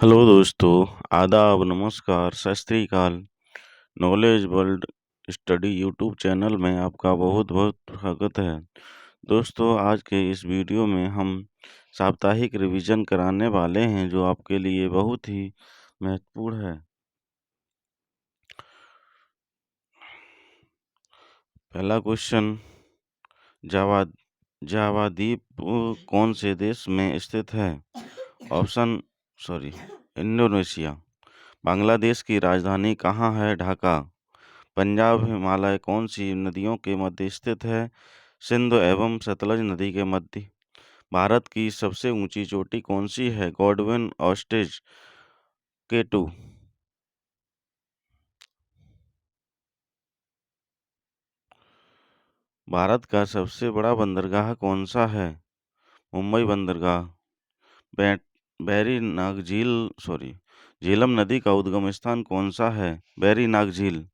Hello दोस्तों, आदाब, नमस्कार, सत श्री अकाल। Knowledge world study YouTube channel में आपका बहुत बहुत स्वागत है। दोस्तों, आज के इस वीडियो में हम साप्ताहिक रिवीजन कराने वाले हैं जो आपके लिए बहुत ही महत्वपूर्ण है। पहला क्वेश्चन, जावा जावा द्वीप कौन से देश में स्थित है? Option Indonesia. बांग्लादेश की राजधानी कहाँ है? ढाका। पंजाब हिमालय कौन सी नदियों के मध्य स्थित है? सिंधु एवं सतलज नदी के मध्य। भारत की सबसे ऊंची चोटी कौन सी है? Godwin ऑस्टेज K2। भारत का सबसे बड़ा बंदरगाह कौन सा है? मुंबई बंदरगाह। बैरीनाग झीलम नदी का उद्गम स्थान कौन सा है? बैरीनाग झील।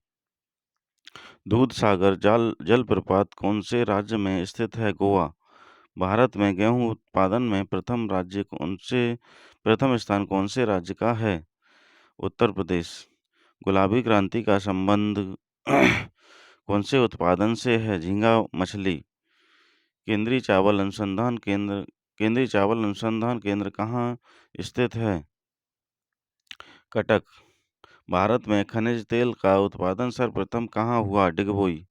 दूध सागर जल प्रपात कौन से राज्य में स्थित है? गोवा। भारत में गेहूं उत्पादन में प्रथम स्थान कौन से राज्य का है? उत्तर प्रदेश। गुलाबी क्रांति का संबंध कौन से उत्पादन से है? झींगा मछली। केंद्रीय चावल अनुसंधान केंद्र कहाँ स्थित है? कटक। भारत में खनिज तेल का उत्पादन सर्वप्रथम कहाँ हुआ? डिगबोई।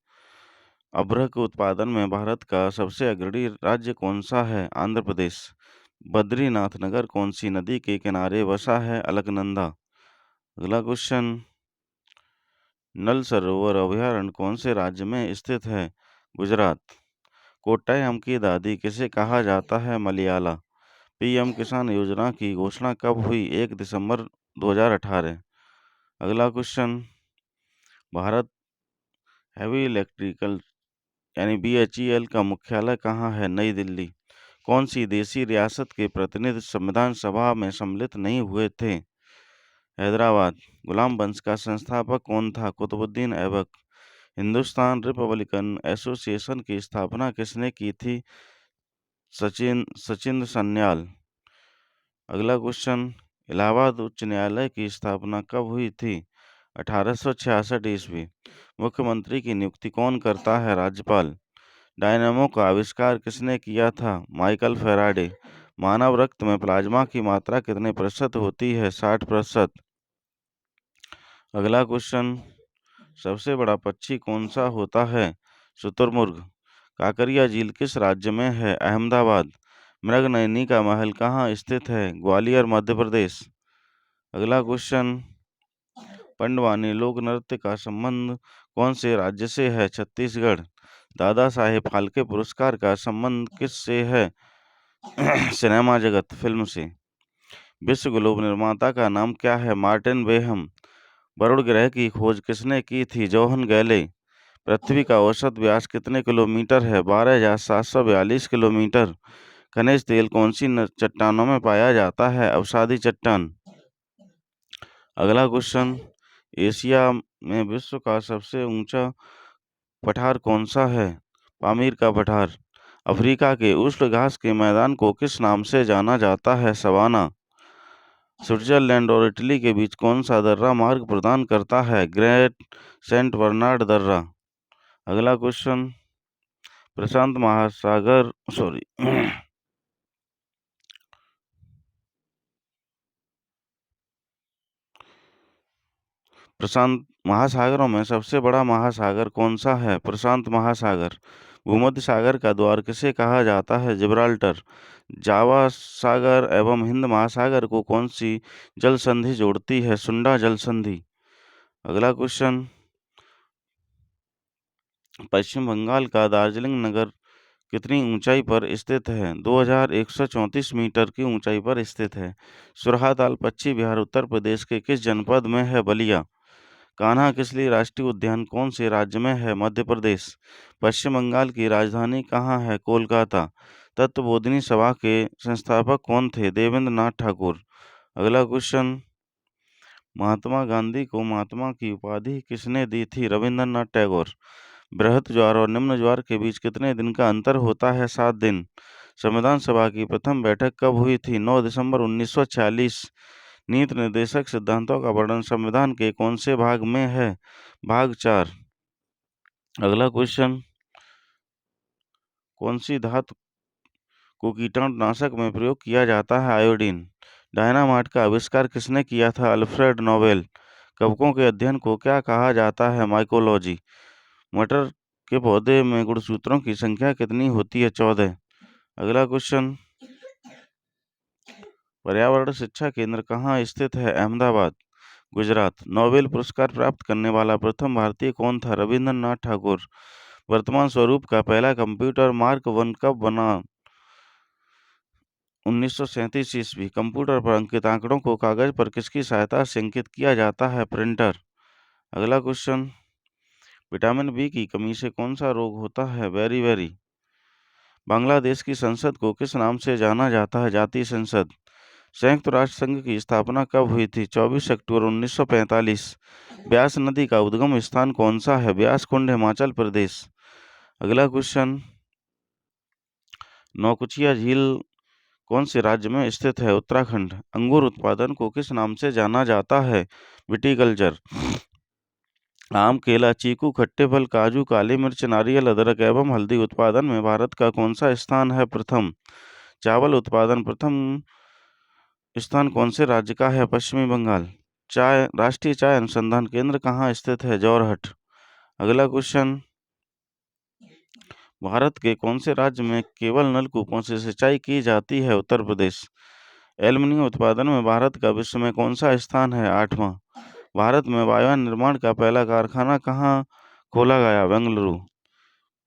अभ्रक उत्पादन में भारत का सबसे अग्रणी राज्य कौन सा है? आंध्र प्रदेश। बद्रीनाथ नगर कौन सी नदी के किनारे बसा है? अलकनंदा। अगला क्वेश्चन, नल सरोवर अभयारण्य कौन से राज्य में स्थित है? गुजरात। कोट्टयम की दादी किसे कहा जाता है? मलयाला। पीएम किसान योजना की घोषणा कब हुई? 1 दिसंबर 2018। अगला question, Bharat heavy electrical BHEL का मुख्यालय कहाँ है? नई दिल्ली। कौन सी देशी रियासत के प्रतिनिधि संविधान सभा में सम्मिलित नहीं हुए थे? हैदराबाद। गुलाम वंश का संस्थापक कौन था? कुतुबुद्दीन ऐबक। हिंदुस्तान रिपब्लिकन एसोसिएशन की स्थापना किसने की थी? सचिंद्र सन्याल। अगला क्वेश्चन, इलाहाबाद उच्च न्यायालय की स्थापना कब हुई थी? 1866 ईस्वी। मुख्यमंत्री की नियुक्ति कौन करता है? राज्यपाल। डायनामो का आविष्कार किसने किया था? Michael Faraday. मानव रक्त में प्लाज्मा की मात्रा कितने प्रतिशत होती है? 60%। अगला क्वेश्चन, सबसे बड़ा पक्षी कौन सा होता है? शुतुरमुर्ग। काकरिया झील किस राज्य में है? अहमदाबाद। मृगनयनी का महल कहाँ स्थित है? ग्वालियर मध्य प्रदेश। अगला क्वेश्चन, पंडवानी लोक नृत्य का संबंध कौन से राज्य से है? छत्तीसगढ़। दादा साहेब फाल्के पुरस्कार का संबंध किस से है? सिनेमा जगत, फिल्म से। विश्व ग्लोब निर्माता का नाम क्या है? Martin Behaim. वरुण ग्रह की खोज किसने की थी? जोहन गैले। पृथ्वी का औसत व्यास कितने किलोमीटर है? 12,742 किलोमीटर। खनिज तेल कौन सी चट्टानों में पाया जाता है? अवसादी चट्टान। अगला क्वेश्चन, एशिया में विश्व का सबसे ऊंचा पठार कौन सा है? पामीर का पठार। अफ्रीका के उष्ण घास के मैदान को किस नाम से जाना जाता है? सवाना। स्विट्जरलैंड और इटली के बीच कौन सा दर्रा मार्ग प्रदान करता है? ग्रेट सेंट बर्नार्ड दर्रा। अगला क्वेश्चन, प्रशांत महासागर प्रशांत महासागरों में सबसे बड़ा महासागर कौन सा है? प्रशांत महासागर। भूमध्य सागर का द्वार किसे कहा जाता है? जिब्राल्टर। जावा सागर एवं हिंद महासागर को कौन सी जल संधि जोड़ती है? सुंडा जल संधि। अगला क्वेश्चन, पश्चिम बंगाल का दार्जिलिंग नगर कितनी ऊंचाई पर स्थित है? 2134 मीटर की ऊंचाई पर स्थित है। सुरहाताल पश्चिमी बिहार उत्तर प्रदेश के किस जनपद में है? बलिया। कान्हा किसली राष्ट्रीय उद्यान कौन से राज्य में है? मध्य प्रदेश। पश्चिम बंगाल की राजधानी कहाँ है? कोलकाता। तत्वबोधिनी सभा के संस्थापक कौन थे? देवेंद्र नाथ ठाकुर। अगला क्वेश्चन, महात्मा गांधी को महात्मा की उपाधि किसने दी थी? रविंद्रनाथ टैगोर। बृहत ज्वार और निम्न ज्वार के बीच कितने दिन का अंतर होता है? 7 दिन। संविधान सभा की प्रथम बैठक कब हुई थी? 9 दिसंबर 1946। नीति निर्देशक सिद्धांतों का वर्णन संविधान के कौन से भाग में है? भाग 4। अगला क्वेश्चन, कौन सी धातु को कीटाणुनाशक में प्रयोग किया जाता है? आयोडीन। डायनामाइट का आविष्कार किसने किया था? Alfred Nobel. कवकों के अध्ययन को क्या कहा जाता है? माइकोलॉजी। मटर के पौधे में गुणसूत्रों की संख्या कितनी होती है? 14। अगला क्वेश्चन, पर्यावरण शिक्षा केंद्र कहाँ स्थित है? अहमदाबाद, गुजरात। नोबेल पुरस्कार प्राप्त करने वाला प्रथम भारतीय कौन था? रविंद्रनाथ ठाकुर। वर्तमान स्वरूप का पहला कंप्यूटर मार्क 1 कब बना? 1937 ईस्वी। कंप्यूटर पर अंकित आंकड़ों को कागज पर किसकी सहायता से अंकित किया जाता है? प्रिंटर। अगला क्वेश्चन, विटामिन बी की कमी से कौन सा रोग होता है? बेरी। बांग्लादेश की संसद को किस नाम से जाना जाता है? जातीय संसद। संयुक्त राष्ट्र संघ की स्थापना कब हुई थी? 24 अक्टूबर 1945। ब्यास नदी का उद्गम स्थान कौन सा है? ब्यास कुंड, हिमाचल प्रदेश। अगला क्वेश्चन, नौकुचिया झील कौन से राज्य में स्थित है? उत्तराखंड। अंगूर उत्पादन को किस नाम से जाना जाता है? विटीकल्चर। आम, केला, चीकू, खट्टे फल, काजू, काली मिर्च, नारियल, अदरक एवं हल्दी उत्पादन में भारत का कौन सा स्थान है? प्रथम। चावल उत्पादन प्रथम स्थान कौन से राज्य का है? पश्चिमी बंगाल। राष्ट्रीय चाय अनुसंधान केंद्र कहाँ स्थित है? जोरहट। अगला क्वेश्चन, भारत के कौन से राज्य में केवल नलकूपों से सिंचाई की जाती है? उत्तर प्रदेश। एल्युमिनियम उत्पादन में भारत का विश्व में कौन सा स्थान है? 8वां। भारत में वायुयान निर्माण का पहला कारखाना कहाँ खोला गया? बेंगलुरु।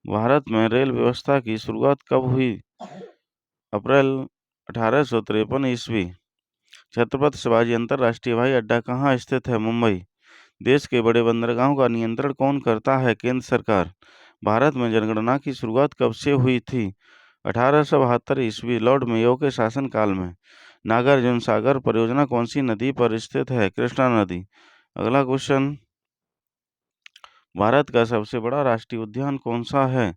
भारत में रेल व्यवस्था की शुरुआत कब हुई? अप्रैल 1853 ईस्वी। छत्रपति शिवाजी अंतरराष्ट्रीय हवाई अड्डा कहाँ स्थित है? मुंबई। देश के बड़े बंदरगाहों का नियंत्रण कौन करता है? केंद्र सरकार। भारत में जनगणना की शुरुआत कब से हुई थी? 1872 ईस्वी, लॉर्ड मेयो के शासनकाल में। नागार्जुन सागर परियोजना कौन सी नदी पर स्थित है? कृष्णा नदी। अगला क्वेश्चन, भारत का सबसे बड़ा राष्ट्रीय उद्यान कौन सा है?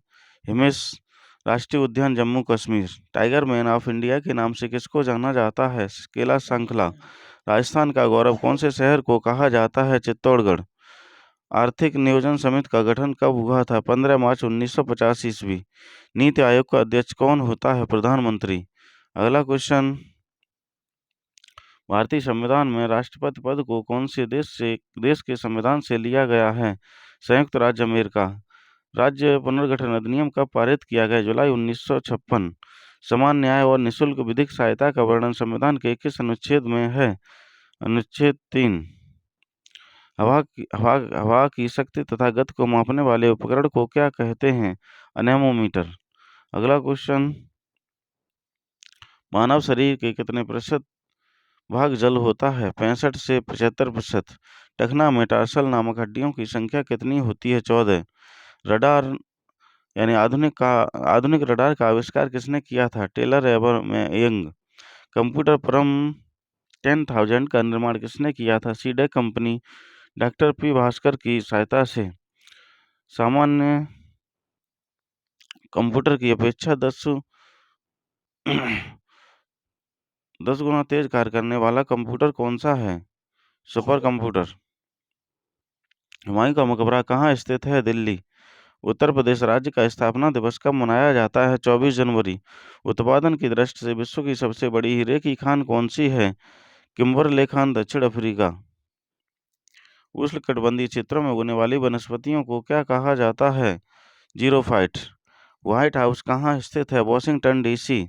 हिमेश राष्ट्रीय उद्यान, Jammu Kashmir. Tiger man of India के नाम से किसको जाना जाता है? कैलाश सांखला। राजस्थान का गौरव कौन से शहर को कहा जाता है? चित्तौड़गढ़। आर्थिक नियोजन समिति का गठन कब हुआ था? 15 मार्च 1950 ईस्वी। नीति आयोग का अध्यक्ष कौन होता है? प्रधानमंत्री। अगला क्वेश्चन, भारतीय संविधान में राष्ट्रपति पद को कौन से देश के संविधान से लिया गया है? संयुक्त राज्य अमेरिका। राज्य पुनर्गठन अधिनियम कब पारित किया गया? जुलाई 1956। समान न्याय और निःशुल्क विधिक सहायता का वर्णन संविधान के किस अनुच्छेद में है? अनुच्छेद 3। हवा की शक्ति तथा गति को मापने वाले उपकरण को क्या कहते हैं? अनेमोमीटर। अगला क्वेश्चन, मानव शरीर के कितने प्रतिशत भाग जल होता है? 65 से 75%। टखना मेटार्सल नामक हड्डियों की संख्या कितनी होती है? 14। रडार यानी आधुनिक रडार का आविष्कार किसने किया था? Taylor young. कंप्यूटर परम 10,000 का निर्माण किसने किया था? CDAC company. Doctor P Bhaskar की सहायता से सामान्य कंप्यूटर की अपेक्षा 10 गुना तेज कार्य करने वाला कंप्यूटर कौन सा है? Super computer. हुमायूं का मकबरा कहाँ स्थित है? दिल्ली। उत्तर प्रदेश राज्य का स्थापना दिवस कब मनाया जाता है? 24 जनवरी। उत्पादन की दृष्टि से विश्व की सबसे बड़ी हीरे की खान कौन सी है? किम्बरले खान, दक्षिण अफ्रीका। उष्णकटिबंधीय क्षेत्रों में उगने वाली वनस्पतियों को क्या कहा जाता है? जीरोफाइट। व्हाइट हाउस कहाँ स्थित है? Washington DC.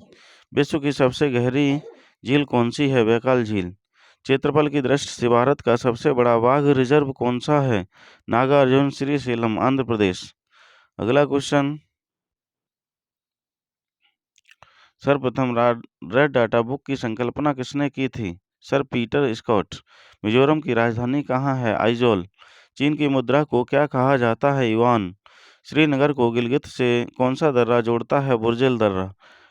विश्व की सबसे गहरी झील कौन सी है? बैकाल झील। क्षेत्रफल की दृष्टि से भारत का सबसे बड़ा बाघ रिजर्व कौन सा है? नागार्जुन श्रीशैलम, आंध्र प्रदेश। अगला क्वेश्चन, सर्वप्रथम रेड डाटा बुक की संकल्पना किसने की थी? Sir Peter Scott. मिजोरम की राजधानी कहाँ है? आइजोल। चीन की मुद्रा को क्या कहा जाता है? युआन। श्रीनगर को गिलगित से कौन सा दर्रा जोड़ता है? बुर्जेल दर्रा।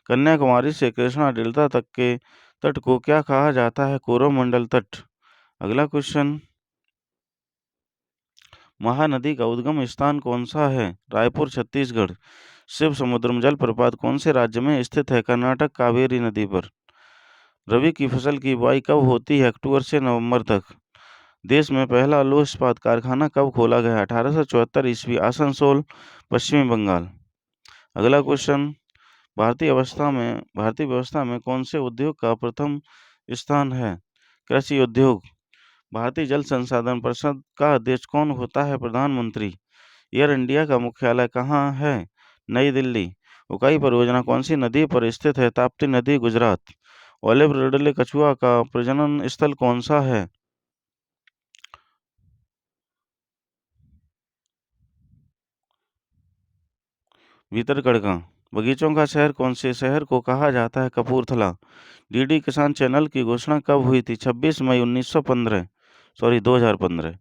कन्याकुमारी से कृष्णा डेल्टा तक के तट को क्या कहा जाता है? कोरोमंडल तट। अगला क्वेश्चन, महानदी का उद्गम स्थान कौन सा है? रायपुर, छत्तीसगढ़। शिव समुद्रम जलप्रपात कौन से राज्य में स्थित है? कर्नाटक, कावेरी नदी पर। रबी की फसल की बुआई कब होती है? अक्टूबर से नवंबर तक। देश में पहला लौह इस्पात कारखाना कब खोला गया? 1874 ईस्वी, आसनसोल, पश्चिमी बंगाल। अगला क्वेश्चन, भारतीय व्यवस्था में कौन से उद्योग का प्रथम स्थान है? कृषि उद्योग। भारतीय जल संसाधन परिषद का अध्यक्ष कौन होता है? प्रधानमंत्री। एयर इंडिया का मुख्यालय कहाँ है? नई दिल्ली। उकाई परियोजना कौन सी नदी पर स्थित है? ताप्ती नदी, गुजरात। ओलिव रिडले कछुआ का प्रजनन स्थल कौन सा है? भीतरगढ़। बगीचों का शहर कौन से शहर को कहा जाता है? कपूरथला। डीडी किसान चैनल की घोषणा कब हुई थी? 26 मई 2015।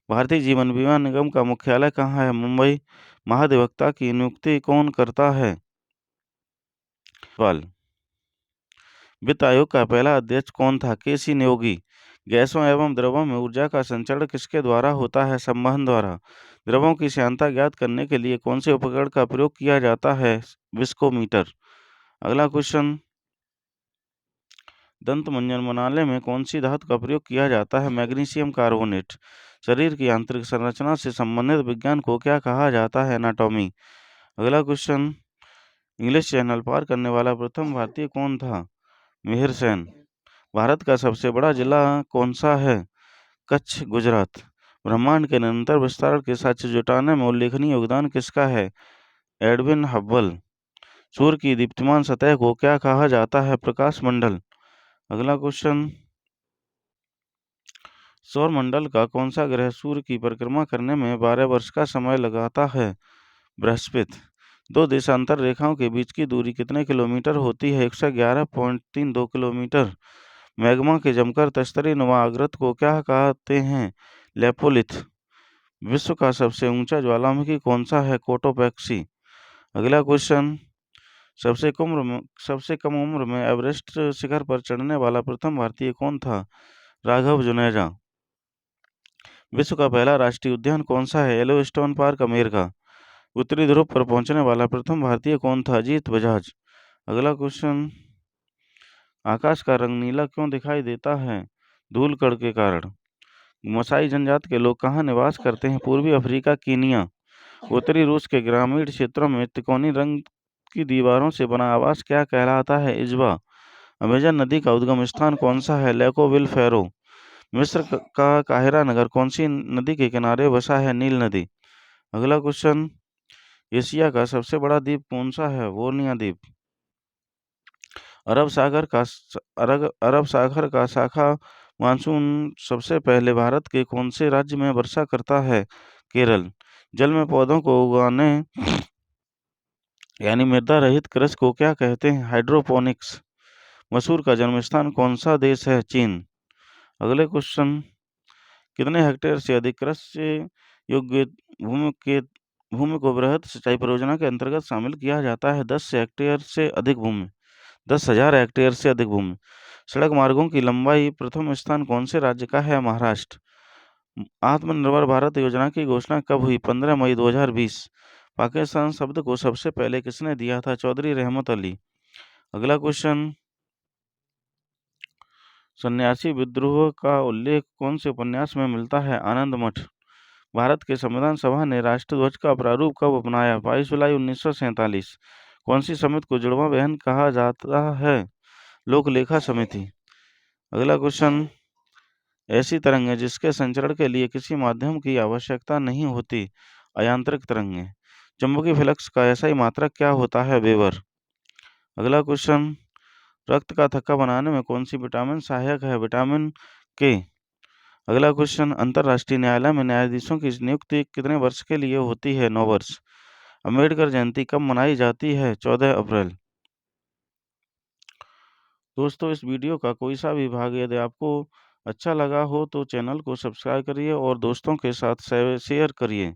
भारतीय जीवन बीमा निगम का मुख्यालय कहाँ है? मुंबई। महाधिवक्ता की नियुक्ति कौन करता है? राज्यपाल। वित्त आयोग का पहला अध्यक्ष कौन था? केसी न्योगी। गैसों एवं द्रवों में ऊर्जा का संचरण किसके द्वारा होता है? संवहन द्वारा। द्रवों की श्यानता ज्ञात करने के लिए कौन से उपकरण का प्रयोग किया जाता है? विस्कोमीटर। अगला क्वेश्चन, दंत मंजन बनाने में कौन सी धातु का प्रयोग किया जाता है? Magnesium carbonate. शरीर की आंतरिक संरचना से संबंधित विज्ञान को क्या कहा जाता है? एनाटॉमी। अगला क्वेश्चन, इंग्लिश चैनल पार करने वाला प्रथम भारतीय कौन था? मिहिर सेन। भारत का सबसे बड़ा जिला कौन सा है? कच्छ, गुजरात। ब्रह्मांड के निरंतर विस्तार के साक्ष्य जुटाने में उल्लेखनीय योगदान किसका है? Edwin Hubble. सूर्य की दीप्तिमान सतह को क्या कहा जाता है? प्रकाश मंडल। अगला क्वेश्चन, सौर मंडल का कौन सा ग्रह सूर्य की परिक्रमा करने में 12 वर्ष का समय लगाता है? बृहस्पति। दो देशांतर रेखाओं के बीच की दूरी कितने किलोमीटर होती है? 111.32 किलोमीटर। मैग्मा के जमकर तस्तरी नुमा आग्रत को क्या कहते हैं? लेपोलिथ। विश्व का सबसे ऊंचा ज्वालामुखी कौन सा है? कोटोपैक्सी। अगला क्वेश्चन, सबसे कम उम्र में एवरेस्ट शिखर पर चढ़ने वाला प्रथम भारतीय कौन था? राघव जुनेजा। विश्व का पहला राष्ट्रीय उद्यान कौन सा है? Yellowstone park, America. उत्तरी ध्रुव पर पहुंचने वाला प्रथम भारतीय कौन था? अजीत बजाज। अगला क्वेश्चन, आकाश का रंग नीला क्यों दिखाई देता है? धूल कण के कारण। मसाई जनजाति के लोग कहाँ निवास करते हैं? पूर्वी अफ्रीका, कीनिया। उत्तरी रूस के ग्रामीण क्षेत्रों में तिकोनी रंग की दीवारों से बना आवास क्या कहलाता है? इज्बा। अमेजन नदी का उद्गम स्थान कौन सा है? लैकोविल फेरो। मिस्र का काहिरा नगर कौन सी नदी के किनारे बसा है? नील नदी। अगला क्वेश्चन, एशिया का सबसे बड़ा द्वीप कौन सा है? वोर्निया द्वीप। अरब सागर का शाखा मानसून सबसे पहले भारत के कौन से राज्य में वर्षा करता है? केरल। जल में पौधों को उगाने यानी मृदा रहित कृषि को क्या कहते हैं? हाइड्रोपोनिक्स। मसूर का जन्म स्थान कौन सा देश है? चीन। अगले क्वेश्चन, कितने हेक्टेयर से अधिक कृषि योग्य भूमि को वृहद सिंचाई परियोजना के अंतर्गत शामिल किया जाता है? 10,000 हेक्टेयर से अधिक भूमि। सड़क मार्गों की लंबाई प्रथम स्थान कौन से राज्य का है? महाराष्ट्र। आत्मनिर्भर भारत योजना की घोषणा कब हुई? 15 मई 2020। पाकिस्तान शब्द को सबसे पहले किसने दिया था? चौधरी रहमत अली। अगला क्वेश्चन, सन्यासी विद्रोह का उल्लेख कौन से उपन्यास में मिलता है? आनंद मठ। भारत के संविधान सभा ने राष्ट्रध्वज का प्रारूप कब अपनाया? 22 जुलाई 1947। कौन सी समिति को जुड़वा बहन कहा जाता है? लोक लेखा समिति। अगला क्वेश्चन, ऐसी तरंगें जिसके संचरण के लिए किसी माध्यम की आवश्यकता नहीं होती, अयांत्रिक तरंगें। चुंबकीय फ्लक्स का एसआई मात्रक क्या होता है? वेबर। अगला क्वेश्चन, रक्त का थक्का बनाने में कौन सी विटामिन सहायक है? विटामिन के। अगला क्वेश्चन, अंतर्राष्ट्रीय न्यायालय में न्यायाधीशों की नियुक्ति कितने वर्ष के लिए होती है? 9 वर्ष। अम्बेडकर जयंती कब मनाई जाती है? 14 अप्रैल। दोस्तों, इस वीडियो का कोई सा भी भाग यदि आपको अच्छा लगा हो तो चैनल को सब्सक्राइब करिए और दोस्तों के साथ शेयर करिए।